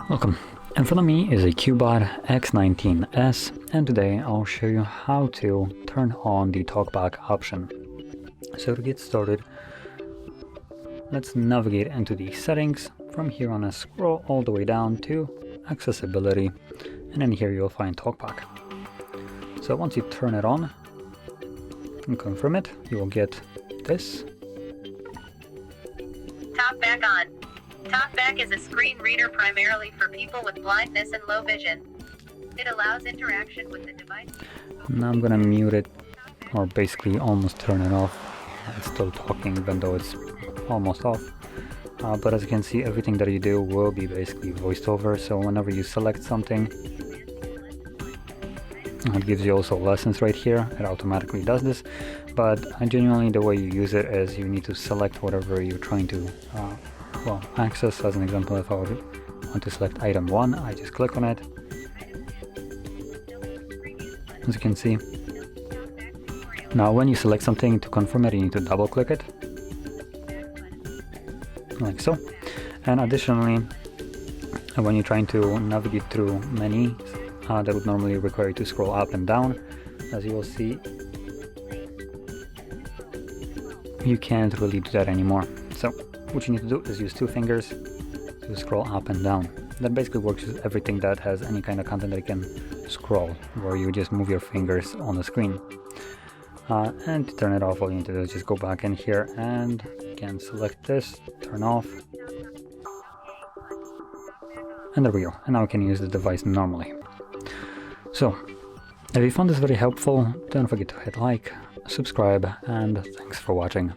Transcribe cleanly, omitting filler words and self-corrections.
Welcome. In front of me is a CUBOT X19s, and today I'll show you how to turn on the TalkBack option. So to get started, let's navigate into the settings. From here on, scroll all the way down to accessibility, and then here you'll find TalkBack. So once you turn it on and confirm it, you will get this. TalkBack on. TalkBack is a screen reader primarily for people with blindness and low vision. It allows interaction with the device. Now I'm gonna mute it, or basically almost turn it off. It's still talking even though it's almost off. But as you can see, everything that you do will be basically voiced over. So whenever you select something, it gives you also lessons right here. It automatically does this, but genuinely the way you use it is you need to select whatever you're trying to access. As an example, if I would want to select item 1, I just click on it. As you can see, now when you select something, to confirm it, you need to double click it, like so. And additionally, when you're trying to navigate through menus that would normally require you to scroll up and down, as you will see, you can't really do that anymore. So what you need to do is use 2 fingers to scroll up and down. That basically works with everything that has any kind of content that you can scroll, where you just move your fingers on the screen. And to turn it off, all you need to do is just go back in here and again select this, turn off, and there we go. And now we can use the device normally. So if you found this very helpful, don't forget to hit like, subscribe, and thanks for watching.